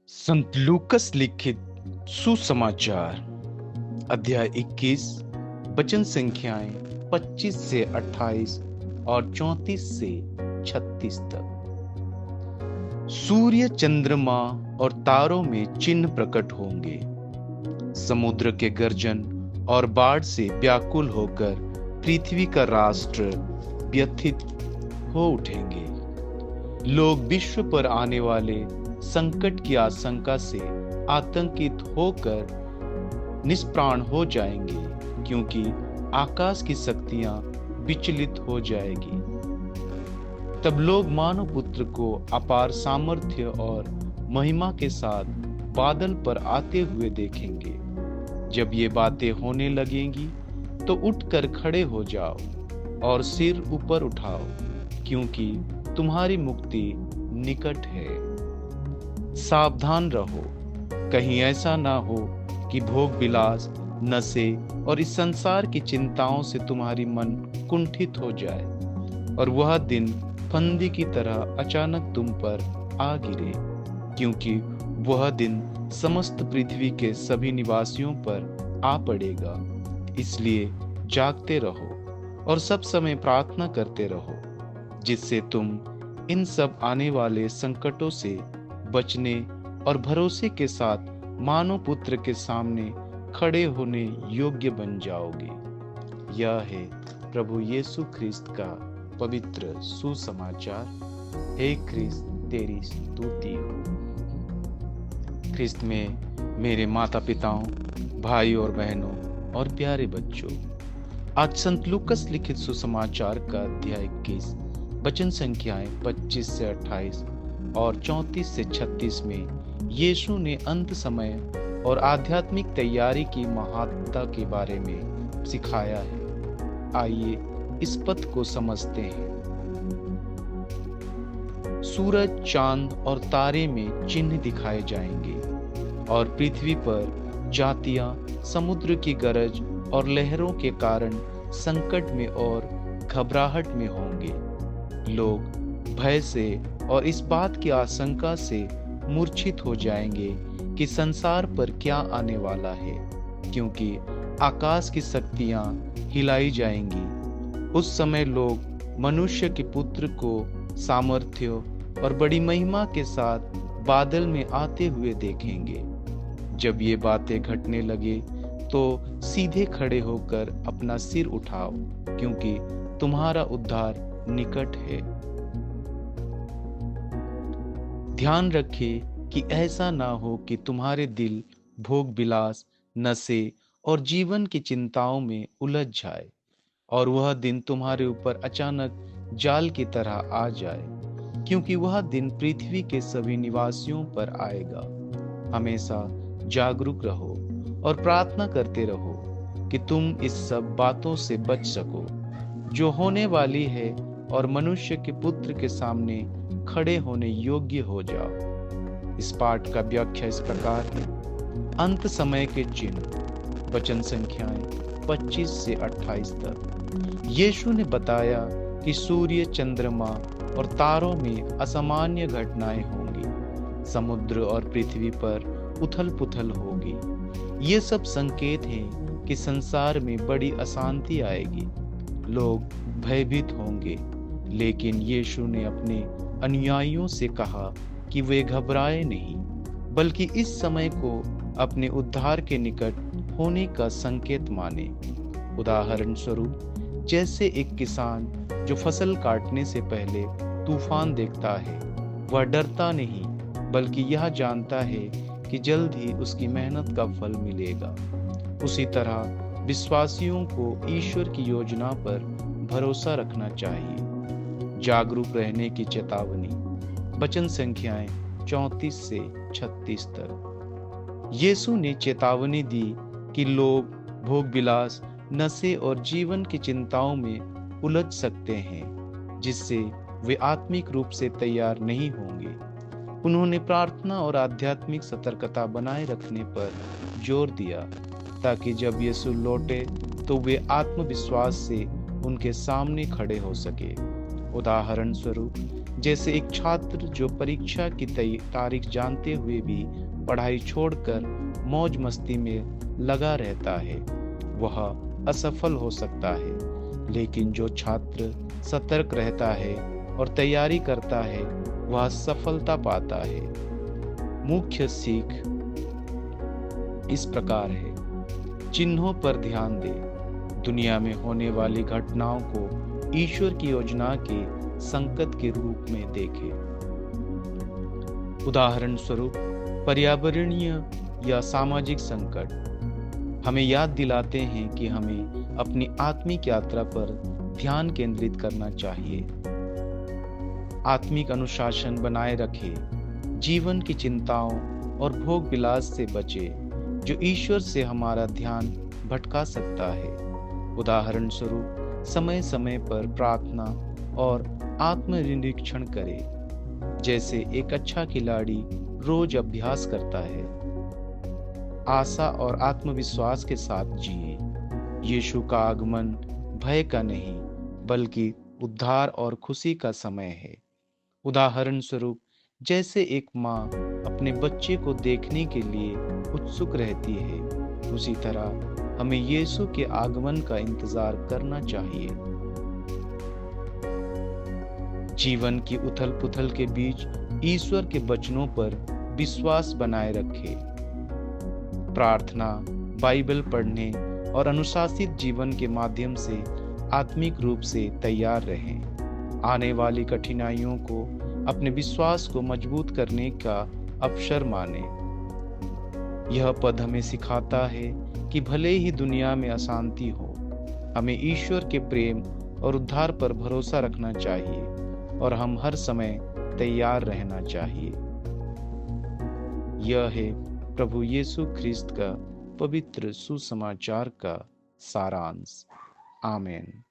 संत लूकस लिखित सुसमाचार अध्याय 21 वचन संख्याएं 25 से 28 और 34 से 36 तक। सूर्य, चंद्रमा और तारों में चिन्ह प्रकट होंगे। समुद्र के गर्जन और बाढ़ से व्याकुल होकर पृथ्वी का राष्ट्र व्यथित हो उठेंगे। लोग विश्व पर आने वाले संकट की आशंका से आतंकित होकर निष्प्राण हो जाएंगे, क्योंकि आकाश की शक्तियां विचलित हो जाएगी। तब लोग मानव पुत्र को अपार सामर्थ्य और महिमा के साथ बादल पर आते हुए देखेंगे। जब ये बातें होने लगेंगी तो उठकर खड़े हो जाओ और सिर ऊपर उठाओ, क्योंकि तुम्हारी मुक्ति निकट है। सावधान रहो, कहीं ऐसा ना हो कि भोग विलास, नशे और इस संसार की चिंताओं से तुम्हारी मन कुंठित हो जाए और वह दिन फंदी की तरह अचानक तुम पर आ गिरे, क्योंकि वह दिन समस्त पृथ्वी के सभी निवासियों पर आ पड़ेगा। इसलिए जागते रहो और सब समय प्रार्थना करते रहो, जिससे तुम इन सब आने वाले संकटों से बचने और भरोसे के साथ मानव पुत्र के सामने खड़े होने योग्य बन जाओगे। यह है प्रभु यीशु ख्रिस्त का पवित्र सुसमाचार। हे ख्रिस्त, तेरी स्तुति हो। ख्रिस्त में मेरे माता पिताओं, भाई और बहनों और प्यारे बच्चों, आज संत लूकस लिखित सुसमाचार का अध्याय 21 वचन संख्याएं 25 से 28 और 34 से 36 में यीशु ने अंत समय और आध्यात्मिक तैयारी की महत्ता के बारे में सिखाया है। आइए इस पद को समझते हैं। सूरज, चांद और तारे में चिन्ह दिखाए जाएंगे और पृथ्वी पर जातियां समुद्र की गरज और लहरों के कारण संकट में और घबराहट में होंगे। लोग भय से और इस बात की आशंका से मूर्छित हो जाएंगे कि संसार पर क्या आने वाला है, क्योंकि आकाश की शक्तियां हिलाई जाएंगी। उस समय लोग मनुष्य के पुत्र को सामर्थ्य और बड़ी महिमा के साथ बादल में आते हुए देखेंगे। जब ये बातें घटने लगे तो सीधे खड़े होकर अपना सिर उठाओ, क्योंकि तुम्हारा उद्धार निकट है। ध्यान रखें कि ऐसा ना हो कि तुम्हारे दिल भोग विलास, नशे और जीवन की चिंताओं में उलझ जाए और वह दिन तुम्हारे ऊपर अचानक जाल की तरह आ जाए, क्योंकि वह दिन पृथ्वी के सभी निवासियों पर आएगा। हमेशा जागरूक रहो और प्रार्थना करते रहो कि तुम इस सब बातों से बच सको जो होने वाली है और मनुष्य के पुत्र के सामने खड़े होने योग्य हो जाओ। इस पाठ का व्याख्या इस प्रकार है। अंत समय के चिन्ह, वचन संख्याएं 25 से 28 तक। यीशु ने बताया कि सूर्य, चंद्रमा और तारों में असामान्य घटनाएं होंगी। समुद्र और पृथ्वी पर उथल पुथल होगी। ये सब संकेत हैं कि संसार में बड़ी अशांति आएगी। लोग भयभीत होंगे, लेकिन यीशु ने अपने अनुयायियों से कहा कि वे घबराए नहीं, बल्कि इस समय को अपने उद्धार के निकट होने का संकेत माने। उदाहरण स्वरूप, जैसे एक किसान जो फसल काटने से पहले तूफान देखता है, वह डरता नहीं, बल्कि यह जानता है कि जल्द ही उसकी मेहनत का फल मिलेगा। उसी तरह विश्वासियों को ईश्वर की योजना पर भरोसा रखना चाहिए। जागरूक रहने की चेतावनी, वचन संख्याएं 34 से 36 तक। यीशु ने चेतावनी दी कि लोग भोग विलास, नशे और जीवन की चिंताओं में उलझ सकते हैं, जिससे वे आत्मिक रूप से तैयार नहीं होंगे। उन्होंने प्रार्थना और आध्यात्मिक सतर्कता बनाए रखने पर जोर दिया, ताकि जब यीशु लौटे तो वे आत्मविश्वास से उनके सामने खड़े हो सके। उदाहरण स्वरूप, जैसे एक छात्र जो परीक्षा की तारीख जानते हुए भी पढ़ाई छोड़कर मौज मस्ती में लगा रहता है, वह असफल हो सकता है। लेकिन जो छात्र सतर्क रहता है और तैयारी करता है, वह सफलता पाता है। मुख्य सीख इस प्रकार है। चिन्हों पर ध्यान दें। दुनिया में होने वाली घटनाओं को ईश्वर की योजना के संकट के रूप में देखें। उदाहरण स्वरूप, पर्यावरणीय या सामाजिक संकट हमें याद दिलाते हैं कि हमें अपनी आत्मिक यात्रा पर ध्यान केंद्रित करना चाहिए। आत्मिक अनुशासन बनाए रखें। जीवन की चिंताओं और भोग विलास से बचें, जो ईश्वर से हमारा ध्यान भटका सकता है। उदाहरण स्वरूप, समय समय पर प्रार्थना और आत्मनिरीक्षण करें, जैसे एक अच्छा खिलाड़ी रोज अभ्यास करता है। आशा और आत्मविश्वास के साथ जिए। यीशु का आगमन भय का नहीं, बल्कि उद्धार और खुशी का समय है। उदाहरण स्वरूप, जैसे एक माँ अपने बच्चे को देखने के लिए उत्सुक रहती है, उसी तरह हमें यीशु के आगमन का इंतजार करना चाहिए। जीवन की उथल पुथल के बीच ईश्वर के वचनों पर विश्वास बनाए रखें। प्रार्थना, बाइबल पढ़ने और अनुशासित जीवन के माध्यम से आत्मिक रूप से तैयार रहें। आने वाली कठिनाइयों को अपने विश्वास को मजबूत करने का अवसर माने। यह पद हमें सिखाता है कि भले ही दुनिया में अशांति हो, हमें ईश्वर के प्रेम और उद्धार पर भरोसा रखना चाहिए और हम हर समय तैयार रहना चाहिए। यह है प्रभु यीशु ख्रिस्त का पवित्र सुसमाचार का सारांश। आमीन।